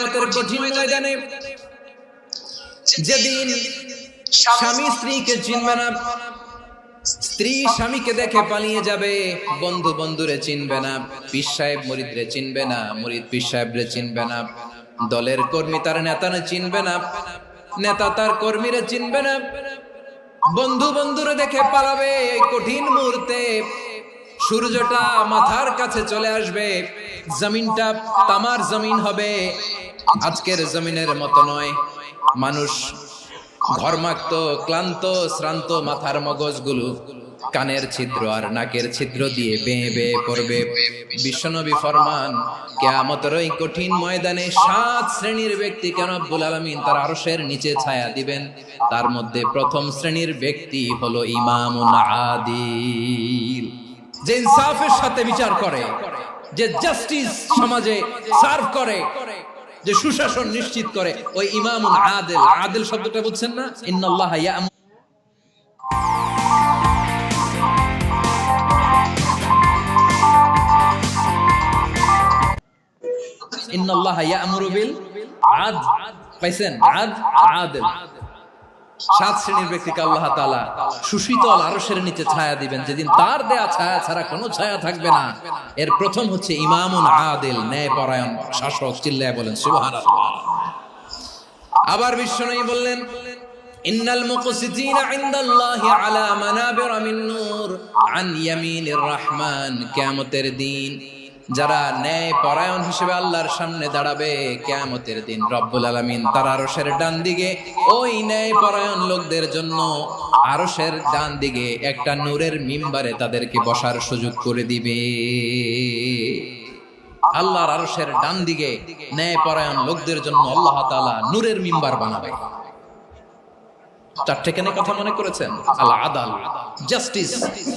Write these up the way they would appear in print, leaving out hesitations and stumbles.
কিয়ামতের কঠিন ময়দানে যেদিন স্বামী স্ত্রীকে চিনবে না, স্ত্রী স্বামীকে দেখে পালিয়ে যাবে, বন্ধু বন্ধুরে চিনবে না, পীর সাহেব মুরিদরে চিনবে না, মুরিদ পীর সাহেবরে চিনবে না, দলের কর্মী তার নেতারে চিনবে না, নেতা তার কর্মীরে চিনবে না, বন্ধু বন্ধুরে দেখে পালাবে। এই কঠিন মুহূর্তে সূর্যটা মাথার কাছে চলে আসবে, জমিনটা তামার জমিন হবে, আজকের জমিনের মতো নয়। মানুষ ঘর্মাক্ত, ক্লান্ত, শ্রান্ত মাথার মগজগুলো কানের ছিদ্র আর নাকের ছিদ্র দিয়ে বেয়ে বেয়ে পড়বে। বিশ্বনবী ফরমান, কিয়ামতের ওই কঠিন ময়দানে 7 শ্রেণীর ব্যক্তিকে রব্বুল আলামিন তার আরশের নিচে ছায়া দিবেন। তার মধ্যে প্রথম শ্রেণীর ব্যক্তি হলো ইমামুন আদিল, যে ইনসাফের সাথে বিচার করে, যে জাস্টিস সমাজে সার্ভ করে, যে সুশাসন নিশ্চিত করে, ওই ইমামুন আদিল। আদিল শব্দটা বুঝছেন না? ইন্নাল্লাহা ইয়া'মুরু ইন্নাল্লাহা ইয়া'মুরু বিল আদল। পাইছেন? আদিল। 7 শ্রেণীর ব্যক্তিকে আল্লাহ তাআলা সুশীতল আরশের নিচে ছায়া দিবেন, যেদিন তার দেয়া ছায়া ছাড়া কোনো ছায়া থাকবে না। এর প্রথম হচ্ছে ইমামুন আদিল, ন্যায়পরায়ণ শাসক। চিল্লায় বলেন সুবহানাল্লাহ। আবার বিশ্বনবী বললেন, ইন্নাল মুকসিতিনা ইনদাল্লাহি আলা মানাবির মিন নূর আন ইয়ামিনির রহমান। কিয়ামতের দিন যারা ন্যায় পরায়ণ হিসেবে আল্লাহর সামনে দাঁড়াবে, কিয়ামতের দিন রব্বুল আলামিন তার আরশের ডান দিকে ওই ন্যায় পরায়ণ লোকদের জন্য আরশের ডান দিকে একটা নূরের মিম্বারে তাদেরকে বসার সুযোগ করে দিবে। আল্লাহর আরশের ডান দিকে ন্যায় পরায়ণ লোকদের জন্য আল্লাহ তাআলা নূরের মিম্বার বানাবে। 4টে কেন কথা মনে করেছেন? আল আদাল, জাস্টিস।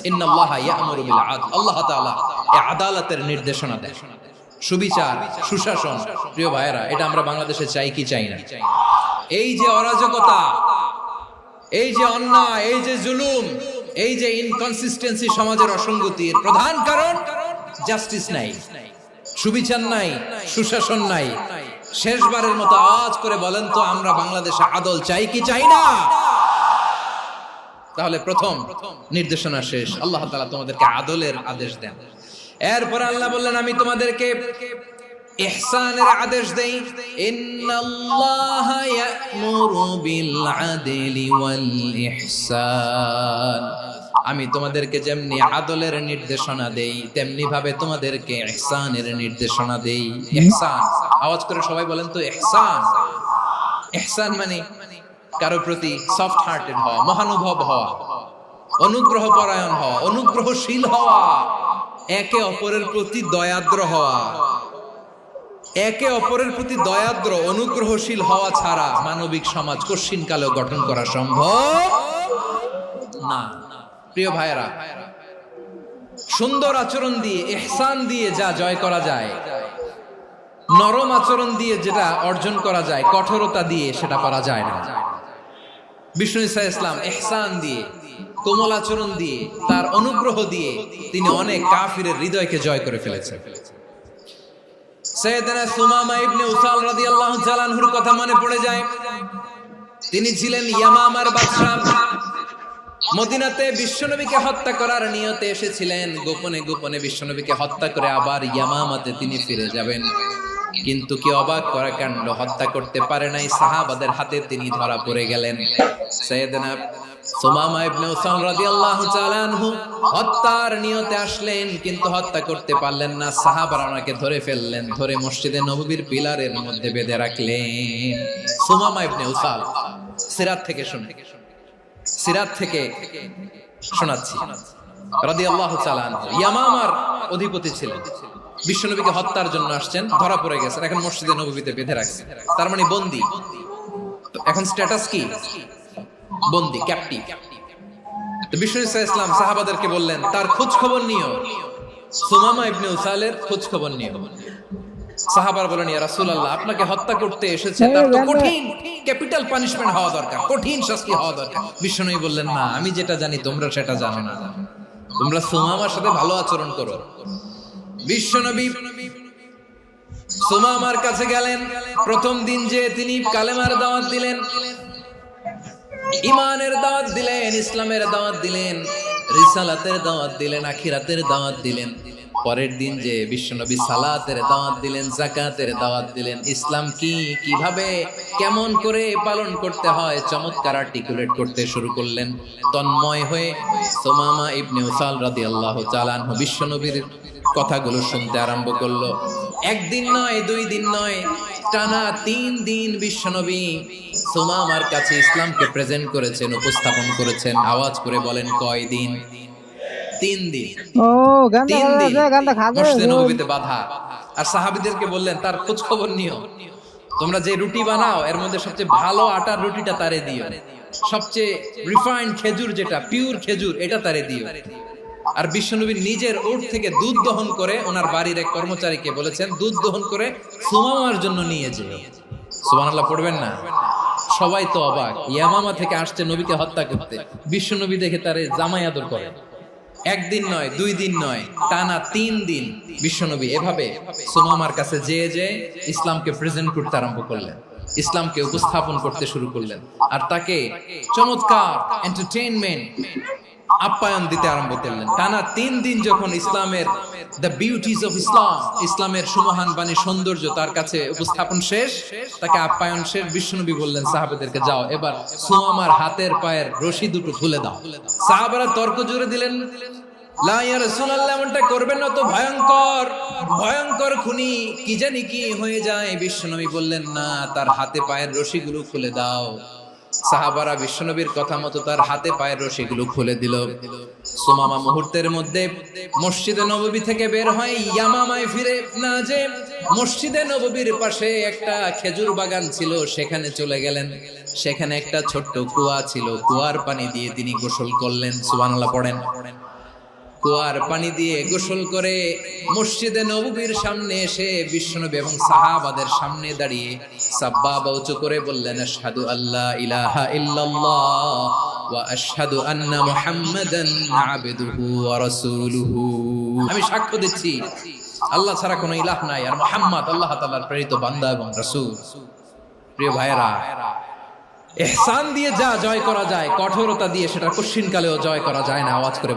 ইন্নাল্লাহা ইয়া'মুরু বিল আদল। আল্লাহ তাআলা এই আদালতের নির্দেশনা দেন, সুবিচার, সুশাসন। প্রিয় ভাইয়েরা, এটা আমরা বাংলাদেশে চাই কি চাই না? এই যে অরাজকতা, এই যে অন্যায়, এই যে জুলুম, এই যে ইনকনসিস্টেন্সি, সমাজের অসঙ্গতির প্রধান কারণ জাস্টিস নাই, সুবিচার নাই, সুশাসন নাই। শেষবারের মতো আওয়াজ করে বলেন তো, আমরা বাংলাদেশে আদল চাই কি চাই না? তাহলে প্রথম নির্দেশনা শেষ। আল্লাহ তাআলা তোমাদেরকে আদলের আদেশ দেন। এরপর আল্লাহ বললেন, আমি তোমাদেরকে ইহসানের আদেশ দেই। ইন্নাল্লাহা ইয়া'মুরু বিল আদলি ওয়াল ইহসান। আমি তোমাদেরকে যেমনি আদলের নির্দেশনা দেই, তেমনি ভাবে তোমাদেরকে ইহসানের নির্দেশনা দেই। ইহসান, আওয়াজ করে সবাই বলেন তো ইহসান। ইহসান মানে কারো প্রতি সফট হার্টেড হওয়া, মহানুভব হওয়া, অনুগ্রহ পরায়ণ হওয়া, অনুগ্রহশীল হওয়া, একে অপরের প্রতি দয়াদ্র হওয়া। একে অপরের প্রতি দয়াদ্র, অনুগ্রহশীল হওয়া ছাড়া মানবিক সমাজ কশিনকালেও গঠন করা সম্ভব না। প্রিয় ভাইরা, সুন্দর আচরণ দিয়ে, ইহসান দিয়ে যা জয় করা যায়, নরম আচরণ দিয়ে যেটা অর্জন করা যায়, কঠোরতা দিয়ে সেটা করা যায় না। বিষ্ণু ঈসা ইসলাম ইহসান দিয়ে, কোমল আচরণ দিয়ে, তার অনুগ্রহ দিয়ে তিনি অনেক কাফিরের হৃদয়কে জয় করে ফেলেছেন। সাইয়েদনা সুমামা ইবনে উসাল রাদিয়াল্লাহু তাআলা আনহুর কথা মনে পড়ে যায়। তিনি ছিলেন ইয়ামামার বাদশা। মদিনাতে বিশ্বনবীকে হত্যা করার নিয়তে এসেছিলেন। গোপনে গোপনে বিশ্বনবীকে হত্যা করে আবার ইয়ামামাতে তিনি ফিরে যাবেন। কিন্তু কি অবাক করা কাণ্ড, হত্যা করতে পারে নাই, সাহাবাদের হাতে তিনি ধরা পড়ে গেলেন। সাইয়েদনা সুমামা ইবনে উসাল রাদিয়াল্লাহু তাআলা আনহু হত্যার নিয়তে আসলেন, কিন্তু হত্যা করতে পারলেন না। সাহাবারা ওনাকে ধরে ফেললেন, ধরে মসজিদে নববীর পিলারের মধ্যে বেঁধে রাখলেন। সুমামা ইবনে উসাল, সিরাত থেকে শোনাচ্ছি, রাদিয়াল্লাহু তাআলা আনহু ইয়ামামার অধিপতি ছিলেন। বিশ্বনবীকে হত্যার জন্য আসছেন, ধরা পড়ে গেছেন, এখন মসজিদে নববীতে বেঁধে রাখছেন। তার মানে বন্দী। এখন স্ট্যাটাস কি? বন্দী, ক্যাপ্টিভ। তো বিষ্ণু ঈসা ইসলাম সাহাবাদেরকে বললেন, তার খোঁজ খবর নিও, সুমামা ইবনে উসালের খোঁজ খবর নিও। সাহাবারা বলেন, ইয়া রাসূলুল্লাহ, আপনাকে হত্যা করতে এসেছে, তার তো কঠিন ক্যাপিটাল পানিশমেন্ট হওয়া দরকার, কঠিন শাস্তি হওয়া দরকার। বিশ্বনবী বললেন, না, আমি যেটা জানি তোমরা সেটা জানো না, তোমরা সুমামার সাথে ভালো আচরণ করো। বিশ্বনবী সুমামার কাছে গেলেন। প্রথম দিন যে তিনি কালেমার দাওয়াত দিলেন, ইমানের দাওয়াত দিলেন, ইসলামের দাওয়াত দিলেন, রিসালাতের দাওয়াত দিলেন, আখিরাতের দাওয়াত দিলেন। পরের দিন যে বিশ্বনবী সালাতের দাওয়াত দিলেন, যাকাতের দাওয়াত দিলেন, ইসলাম কি, কিভাবে, কেমন করে পালন করতে হয় চমৎকার আর্টিকুলেট করতে শুরু করলেন। তন্ময় হয়ে সুমামা ইবনে উসাল রাদিয়াল্লাহু তাআলা আনহু বিশ্বনবীর কথাগুলো শুনতে আরম্ভ করলো। একদিন নয়, 2 দিন নয়, টানা 3 দিন বিশ্বনবী সুমামার কাছে ইসলামকে প্রেজেন্ট করেছেন, উপস্থাপন করেছেন। আওয়াজ করে বলেন, কয় দিন? 3 দিন। ও গান্দা 3 দিন গান্দা খাবে মসজিদে নববীতে বাধা। আর সাহাবীদেরকে বললেন, তার খোঁজ খবর নিও, তোমরা যে রুটি বানাও এর মধ্যে সবচেয়ে ভালো আটার রুটিটা তারে দিও, সবচেয়ে রিফাইন্ড খেজুর, যেটা পিওর খেজুর, এটা তারে দিও। আর বিশ্বনবী নিজের উট থেকে দুধ দহন করে ওনার বাড়ির এক কর্মচারীকে বলেছেন, দুধ দহন করে সুমামার জন্য নিয়ে যেও। সুবহানাল্লাহ পড়বেন না? সবাই তো অবাক, ইয়ামামা থেকে আসছে নবীকে হত্যা করতে, বিশ্বনবী দেখে তারে জামাই আদর করে। একদিন নয়, 2 দিন নয়, টানা 3 দিন বিশ্বনবী এভাবে সুমামার কাছে যেয়ে যে ইসলামকে প্রেজেন্ট করতে আরম্ভ করলেন, ইসলামকে উপস্থাপন করতে শুরু করলেন। আর তাকে চমৎকার এন্টারটেইনমেন্ট, আপ্যায়ন দিতে আরম্ভ করলেন। টানা 3 দিন যখন ইসলামের দ্য বিউটিজ অফ ইসলাম, ইসলামের সুমহান বাণী, সৌন্দর্য তার কাছে উপস্থাপন শেষ, তাকে আপ্যায়ন শেষ, বিশ্বনবী বললেন সাহাবাদেরকে, যাও এবার সুমামার হাতের পায়ের রশি দুটো খুলে দাও। সাহাবারা তর্ক জুড়ে দিলেন, লা ইয়া রাসূলুল্লাহ, এমনটা করবেন না, তো ভয়ঙ্কর, ভয়ঙ্কর খুনি, কি জানি কি হয়ে যায়। বিশ্বনবী বললেন, না, তার হাতে পায়ের রশিগুলো খুলে দাও। সাহাবারা বিশ্বনবীর কথা মতো তার হাতে পায়ের রশিগুলো খুলে দিল। সুমামা মুহূর্তের মধ্যে মসজিদে নববী থেকে বের হয়, ইয়ামামায় ফিরে না যে মসজিদে নববীর পাশে একটা খেজুর বাগান ছিল, সেখানে চলে গেলেন। সেখানে একটা ছোট্ট কুয়া ছিল, কুয়ার পানি দিয়ে তিনি গোসল করলেন। সুবহানাল্লাহ পড়েন। কুয়ার পানি দিয়ে গোসল করে মসজিদে নববীর সামনে এসে বিশ্বনবী এবং সাহাবাদের সামনে দাঁড়িয়ে সাব্বাবা উঁচু করে বললেন, আশহাদু আল্লা ইলাহা ইল্লাল্লাহ ওয়া আশহাদু আন্না মুহাম্মাদান আবদুহু ওয়া রাসূলুহু। আমি সাক্ষ্য দিচ্ছি আল্লাহ ছাড়া কোনো ইলাহ নাই, আর মুহাম্মদ আল্লাহ তাআলার প্রেরিত বান্দা এবং রাসূল। প্রিয় ভাইরা, ইহসান দিয়ে যা জয় করা যায়, কঠোরতা দিয়ে সেটা কঠিন কালেও জয় করা যায় না। আওয়াজ করে